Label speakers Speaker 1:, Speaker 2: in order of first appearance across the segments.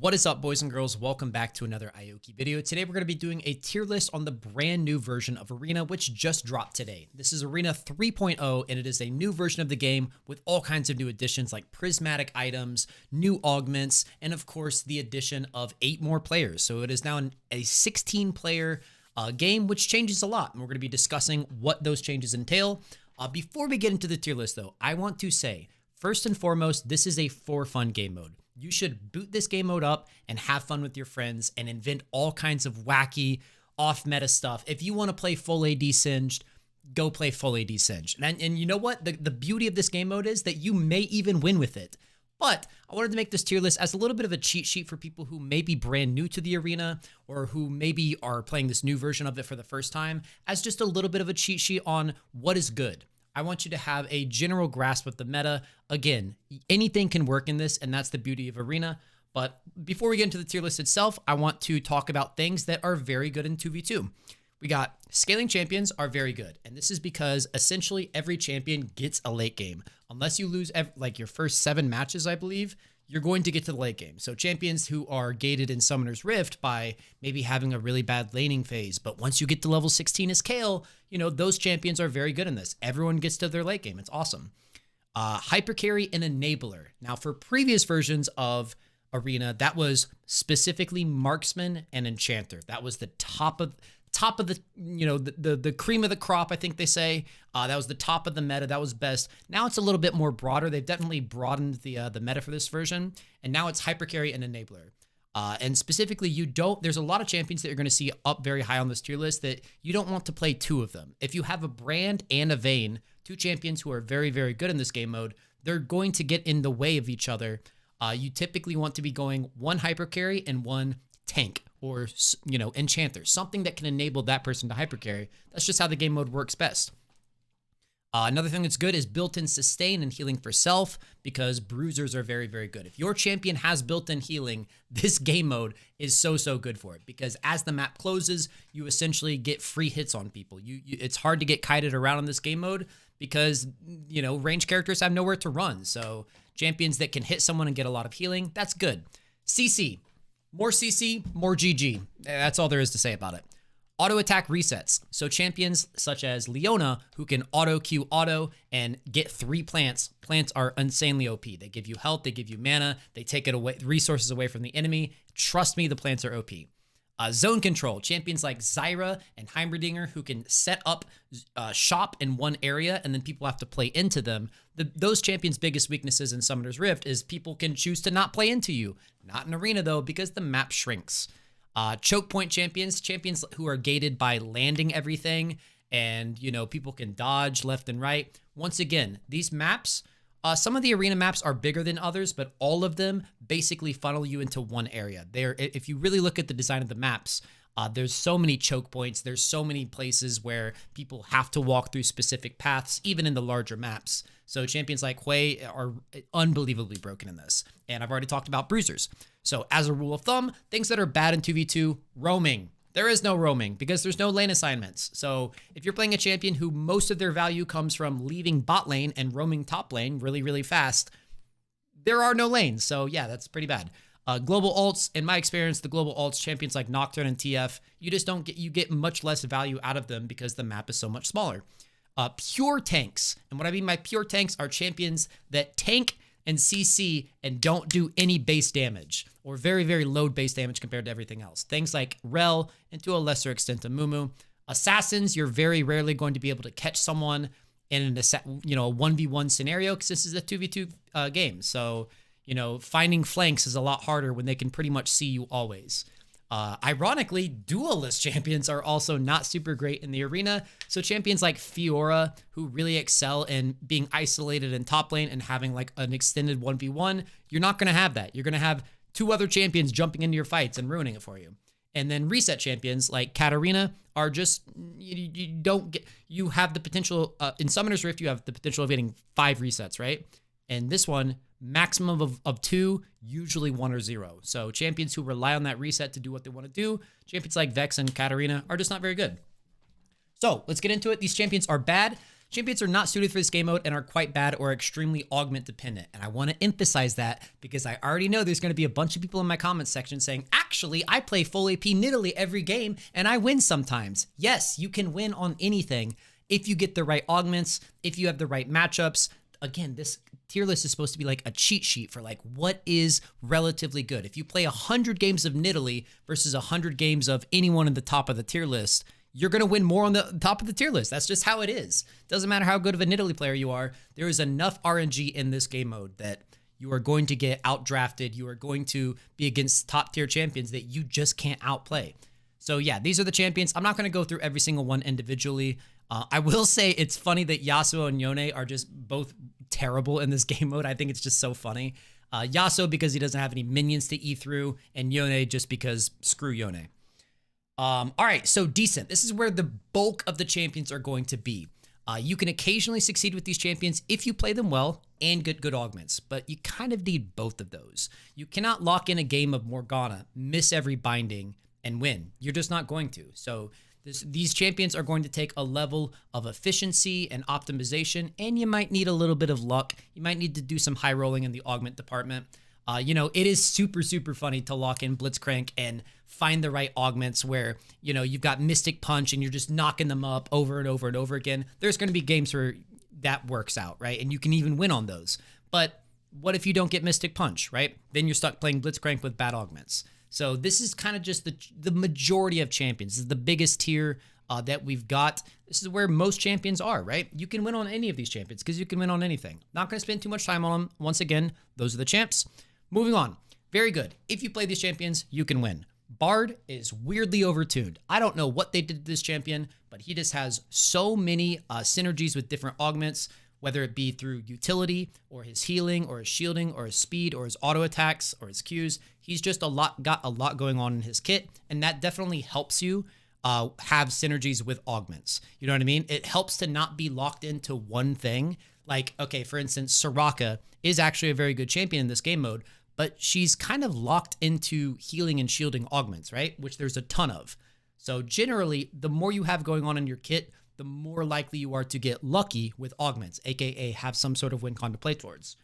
Speaker 1: What is up, boys and girls? Welcome back to another Ioki video. Today we're going to be doing a tier list on the brand new version of Arena, which just dropped today. This is Arena 3.0, and it is a new version of the game with all kinds of new additions like prismatic items, new augments, and of course the addition of 8 more players. So it is now a 16-player game, which changes a lot, and we're going to be discussing what those changes entail. Before we get into the tier list, though, I want to say, first and foremost, this is a for fun game mode. You should boot this game mode up and have fun with your friends and invent all kinds of wacky, off-meta stuff. If you want to play full AD Singed, go play full AD Singed. And you know what? The beauty of this game mode is that you may even win with it. But I wanted to make this tier list as a little bit of a cheat sheet for people who may be brand new to the arena or who maybe are playing this new version of it for the first time, as just a little bit of a cheat sheet on what is good. I want you to have a general grasp of the meta. Again, anything can work in this, and that's the beauty of Arena. But before we get into the tier list itself, I want to talk about things that are very good in 2v2. We got scaling champions are very good, and this is because essentially every champion gets a late game. Unless you lose like your first 7 matches, I believe, you're going to get to the late game. So champions who are gated in Summoner's Rift by maybe having a really bad laning phase, but once you get to level 16 as Kale, you know, those champions are very good in this. Everyone gets to their late game. It's awesome. Hyper carry and enabler. Now for previous versions of Arena, that was specifically marksman and enchanter. That was the top of the, you know, the cream of the crop, I think they say. That was the top of the meta. That was best. Now it's a little bit more broader. They've definitely broadened the meta for this version, and now it's hyper carry and enabler. And specifically, there's a lot of champions that you're going to see up very high on this tier list that you don't want to play 2 of them. If you have a Brand and a Vayne, 2 champions who are very, very good in this game mode, they're going to get in the way of each other. You typically want to be going 1 hyper carry and 1 tank, or, you know, enchanter, something that can enable that person to hyper carry. That's just how the game mode works best. Another thing that's good is built-in sustain and healing for self, because bruisers are very, very good. If your champion has built-in healing, this game mode is so good for it, because as the map closes, you essentially get free hits on people. It's hard to get kited around in this game mode because, you know, ranged characters have nowhere to run. So champions that can hit someone and get a lot of healing, that's good. CC. More CC, more GG. That's all there is to say about it. Auto attack resets. So champions such as Leona, who can auto Q auto and get 3 plants. Plants are insanely OP. They give you health, they give you mana, they take it away, resources away from the enemy. Trust me, the plants are OP. Zone control. Champions like Zyra and Heimerdinger, who can set up shop in one area and then people have to play into them. Those champions' biggest weaknesses in Summoner's Rift is people can choose to not play into you. Not in Arena, though, because the map shrinks. Choke point champions who are gated by landing everything, and, you know, people can dodge left and right. Once again, these maps, some of the Arena maps are bigger than others, but all of them basically funnel you into one area. If you really look at the design of the maps, there's so many choke points. There's so many places where people have to walk through specific paths, even in the larger maps. So champions like Hui are unbelievably broken in this. And I've already talked about bruisers. So as a rule of thumb, things that are bad in 2v2, roaming. There is no roaming because there's no lane assignments. So if you're playing a champion who most of their value comes from leaving bot lane and roaming top lane really, really fast, there are no lanes. So yeah, that's pretty bad. Global ults, in my experience, the global ults, champions like Nocturne and TF, you get much less value out of them because the map is so much smaller. Pure tanks, and what I mean by pure tanks are champions that tank and CC and don't do any base damage, or very, very low base damage compared to everything else. Things like Rel, and to a lesser extent Amumu. Assassins, you're very rarely going to be able to catch someone in a 1v1 scenario, because this is a 2v2 game. So, you know, finding flanks is a lot harder when they can pretty much see you always. Ironically, duelist champions are also not super great in the arena. So champions like Fiora, who really excel in being isolated in top lane and having like an extended 1v1, you're not going to have that. You're going to have 2 other champions jumping into your fights and ruining it for you. And then reset champions like Katarina are just, you have the potential, in Summoner's Rift, you have the potential of getting 5 resets, right? And this one, maximum of 2, usually 1 or 0. So champions who rely on that reset to do what they want to do, champions like Vex and Katarina, are just not very good. So let's get into it. These champions are bad. Champions are not suited for this game mode and are quite bad or extremely augment dependent. And I want to emphasize that because I already know there's going to be a bunch of people in my comments section saying, actually, I play full AP Nidalee every game and I win sometimes. Yes, you can win on anything if you get the right augments, if you have the right matchups. Again, this tier list is supposed to be like a cheat sheet for like what is relatively good. If you play 100 games of Nidalee versus 100 games of anyone in the top of the tier list, you're going to win more on the top of the tier list. That's just how it is. Doesn't matter how good of a Nidalee player you are. There is enough RNG in this game mode that you are going to get outdrafted. You are going to be against top tier champions that you just can't outplay. So yeah, these are the champions. I'm not going to go through every single one individually. I will say it's funny that Yasuo and Yone are just both terrible in this game mode. I think it's just so funny. Yasuo because he doesn't have any minions to E through, and Yone just because screw Yone. All right, so decent. This is where the bulk of the champions are going to be. You can occasionally succeed with these champions if you play them well and get good augments, but you kind of need both of those. You cannot lock in a game of Morgana, miss every binding, and win. You're just not going to. So these champions are going to take a level of efficiency and optimization, and you might need a little bit of luck. You might need to do some high rolling in the augment department. You know, it is super, super funny to lock in Blitzcrank and find the right augments where, you know, you've got Mystic Punch and you're just knocking them up over and over and over again. There's going to be games where that works out, right? And you can even win on those. But what if you don't get Mystic Punch, right? Then you're stuck playing Blitzcrank with bad augments. So this is kind of just the majority of champions. This is the biggest tier that we've got. This is where most champions are, right? You can win on any of these champions because you can win on anything. Not going to spend too much time on them. Once again, those are the champs. Moving on. Very good. If you play these champions, you can win. Bard is weirdly overtuned. I don't know what they did to this champion, but he just has so many synergies with different augments, whether it be through utility or his healing or his shielding or his speed or his auto attacks or his Qs. He's just got a lot going on in his kit, and that definitely helps you have synergies with augments. You know what I mean? It helps to not be locked into one thing. Like, okay, for instance, Soraka is actually a very good champion in this game mode, but she's kind of locked into healing and shielding augments, right? Which there's a ton of. So generally, the more you have going on in your kit, the more likely you are to get lucky with augments, aka have some sort of win con to play towards.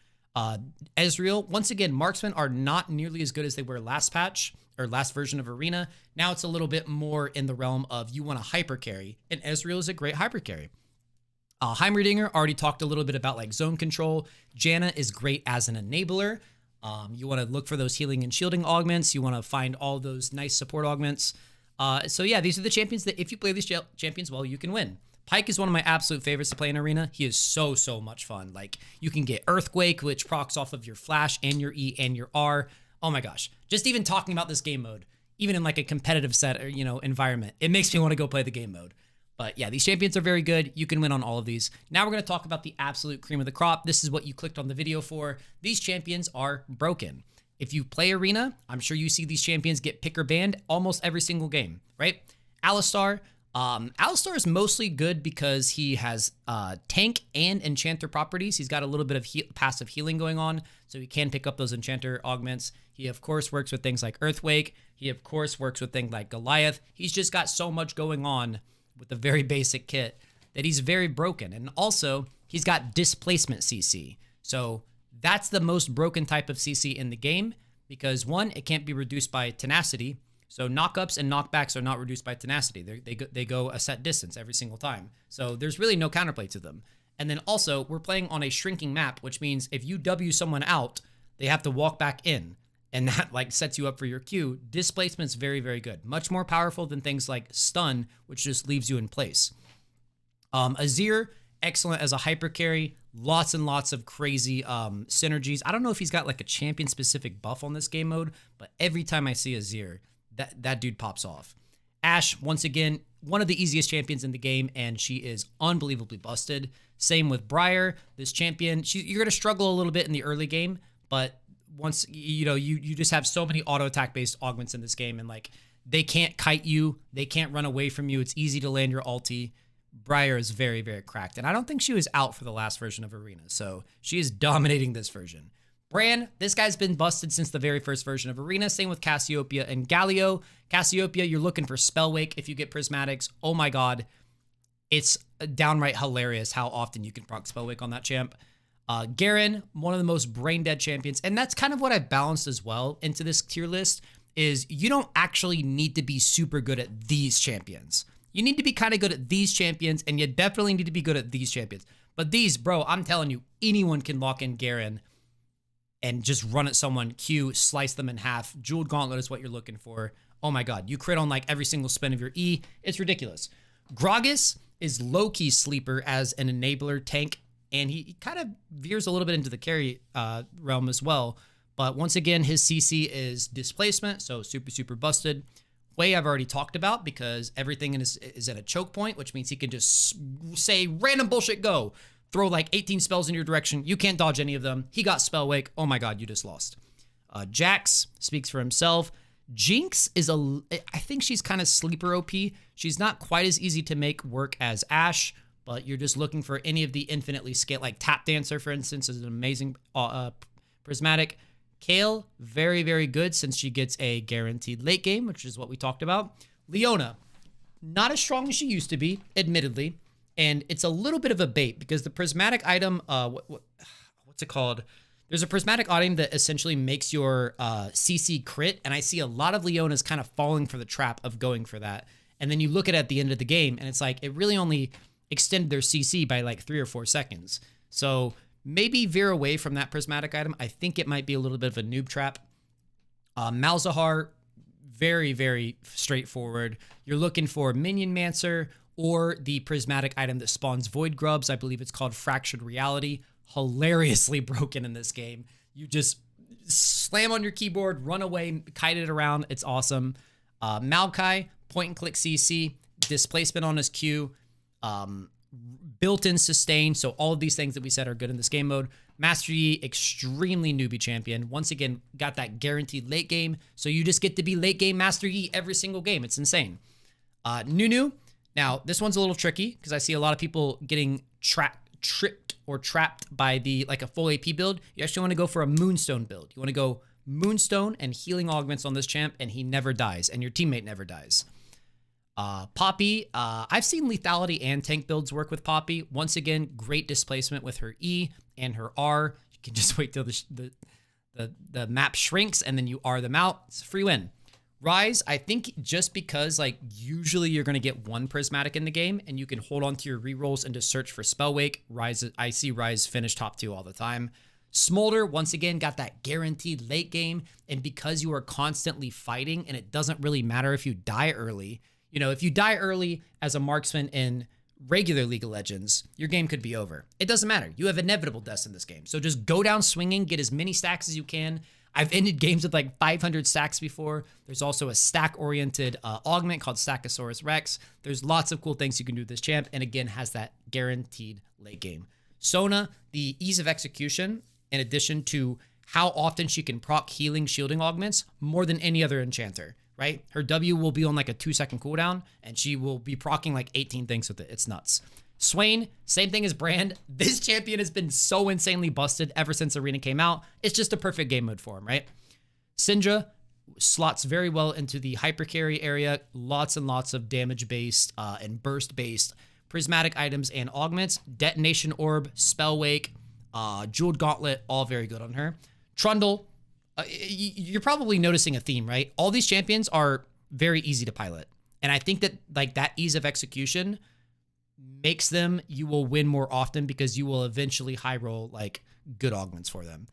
Speaker 1: Ezreal, once again, marksmen are not nearly as good as they were last patch or last version of Arena. Now it's a little bit more in the realm of you want a hyper carry, and Ezreal is a great hyper carry. Heimerdinger already talked a little bit about like zone control. Janna is great as an enabler. You want to look for those healing and shielding augments. You want to find all those nice support augments. So yeah, these are the champions that if you play these champions well, you can win. Pyke is one of my absolute favorites to play in Arena. He is so much fun. Like, you can get Earthquake, which procs off of your flash and your E and your R. Oh my gosh. Just even talking about this game mode, even in like a competitive set or, you know, environment, it makes me want to go play the game mode. But yeah, these champions are very good. You can win on all of these. Now we're going to talk about the absolute cream of the crop. This is what you clicked on the video for. These champions are broken. If you play Arena, I'm sure you see these champions get pick or banned almost every single game, right? Alistar. Alistar is mostly good because he has tank and enchanter properties. He's got a little bit of passive healing going on, so he can pick up those enchanter augments. He, of course, works with things like Earthquake. He, of course, works with things like Goliath. He's just got so much going on with a very basic kit that he's very broken. And also, he's got displacement CC. So that's the most broken type of CC in the game because, one, it can't be reduced by tenacity. So knockups and knockbacks are not reduced by tenacity. They go a set distance every single time. So there's really no counterplay to them. And then also, we're playing on a shrinking map, which means if you W someone out, they have to walk back in. And that like sets you up for your Q. Displacement's very, very good. Much more powerful than things like stun, which just leaves you in place. Azir, excellent as a hyper carry. Lots and lots of crazy synergies. I don't know if he's got like a champion specific buff on this game mode, but every time I see Azir, that dude pops off. Ashe, once again, one of the easiest champions in the game, and she is unbelievably busted. Same with Briar, this champion. You're going to struggle a little bit in the early game, but once, you know, you just have so many auto attack based augments in this game, and like, they can't kite you. They can't run away from you. It's easy to land your ulti. Briar is very, very cracked, and I don't think she was out for the last version of Arena, so she is dominating this version. Bran, this guy's been busted since the very first version of Arena. Same with Cassiopeia and Galio. Cassiopeia, you're looking for Spell Wake if you get Prismatics. Oh my god. It's downright hilarious how often you can proc Spellwake on that champ. Garen, one of the most brain dead champions. And that's kind of what I balanced as well into this tier list is you don't actually need to be super good at these champions. You need to be kind of good at these champions, and you definitely need to be good at these champions. But these, bro, I'm telling you, anyone can lock in Garen and just run at someone, Q, slice them in half. Jeweled Gauntlet is what you're looking for. Oh my God, you crit on like every single spin of your E. It's ridiculous. Gragas is low-key sleeper as an enabler tank, and he kind of veers a little bit into the carry realm as well. But once again, his CC is displacement, so super, super busted. Way I've already talked about because everything is at a choke point, which means he can just say random bullshit go. Throw like 18 spells in your direction. You can't dodge any of them. He got Spellwake. Oh my God, you just lost. Jax speaks for himself. Jinx is I think she's kind of sleeper OP. She's not quite as easy to make work as Ashe, but you're just looking for any of the infinitely scale, like Tap Dancer, for instance, is an amazing prismatic. Kayle, very, very good since she gets a guaranteed late game, which is what we talked about. Leona, not as strong as she used to be, admittedly. And it's a little bit of a bait because the prismatic item, what's it called? There's a prismatic item that essentially makes your CC crit. And I see a lot of Leonas kind of falling for the trap of going for that. And then you look at the end of the game and it's like, it really only extended their CC by like 3 or 4 seconds. So maybe veer away from that prismatic item. I think it might be a little bit of a noob trap. Malzahar, very, very straightforward. You're looking for Minion Mancer or the prismatic item that spawns Void Grubs. I believe it's called Fractured Reality. Hilariously broken in this game. You just slam on your keyboard, run away, kite it around. It's awesome. Maokai, point and click CC, displacement on his Q, built-in sustain. So all of these things that we said are good in this game mode. Master Yi, extremely newbie champion. Once again, got that guaranteed late game. So you just get to be late game Master Yi every single game. It's insane. Nunu. Now, this one's a little tricky because I see a lot of people getting tripped or trapped by like a full AP build. You actually want to go for a Moonstone build. You want to go Moonstone and healing augments on this champ, and he never dies, and your teammate never dies. Poppy, I've seen lethality and tank builds work with Poppy. Once again, great displacement with her E and her R. You can just wait till the map shrinks, and then you R them out. It's a free win. Ryze, I think just because like usually you're going to get one prismatic in the game and you can hold on to your rerolls and just search for Spellwake. Ryze, I see Ryze finish top 2 all the time. Smolder, once again, got that guaranteed late game. And because you are constantly fighting and it doesn't really matter if you die early, you know, if you die early as a marksman in regular League of Legends, your game could be over. It doesn't matter. You have inevitable deaths in this game. So just go down swinging, get as many stacks as you can. I've ended games with like 500 stacks before. There's also a stack-oriented augment called Stackosaurus Rex. There's lots of cool things you can do with this champ, and again, has that guaranteed late game. Sona, the ease of execution, in addition to how often she can proc healing, shielding augments, more than any other enchanter, right? Her W will be on like a 2-second cooldown, and she will be proccing like 18 things with it. It's nuts. Swain, same thing as Brand. This champion has been so insanely busted ever since Arena came out. It's just a perfect game mode for him, right? Syndra slots very well into the hyper carry area. Lots and lots of damage-based and burst-based prismatic items and augments. Detonation Orb, Spellwake, Jeweled Gauntlet, all very good on her. Trundle, you're probably noticing a theme, right? All these champions are very easy to pilot. And I think that like that ease of execution makes them, you will win more often because you will eventually high roll like good augments for them.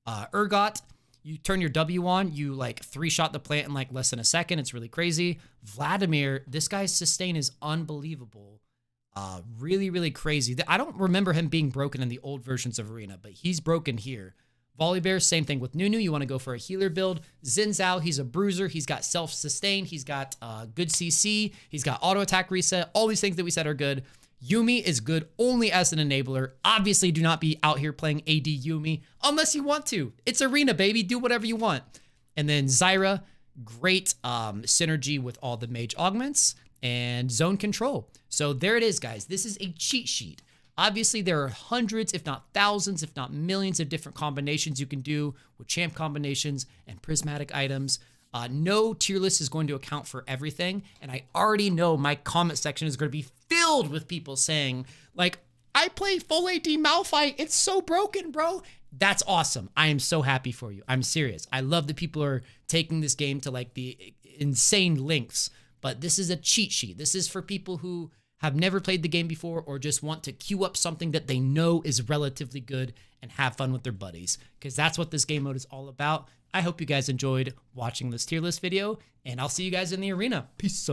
Speaker 1: Urgot, you turn your W on, you like 3-shot the plant in like less than a second. It's really crazy. Vladimir, this guy's sustain is unbelievable. Really, really crazy. I don't remember him being broken in the old versions of Arena, but he's broken here. Volibear, same thing with Nunu. You want to go for a healer build. Xin Zhao, he's a bruiser. He's got self-sustain. He's got good CC. He's got auto-attack reset. All these things that we said are good. Yumi is good only as an enabler. Obviously, do not be out here playing AD Yumi unless you want to. It's Arena, baby. Do whatever you want. And then Zyra, great synergy with all the mage augments and zone control. So there it is, guys. This is a cheat sheet. Obviously, there are hundreds, if not thousands, if not millions of different combinations you can do with champ combinations and prismatic items. No tier list is going to account for everything. And I already know my comment section is going to be filled with people saying, like, I play full AD Malphite. It's so broken, bro. That's awesome. I am so happy for you. I'm serious. I love that people are taking this game to like the insane lengths, but this is a cheat sheet. This is for people who have never played the game before or just want to queue up something that they know is relatively good and have fun with their buddies, because that's what this game mode is all about. I hope you guys enjoyed watching this tier list video, and I'll see you guys in the arena. Peace.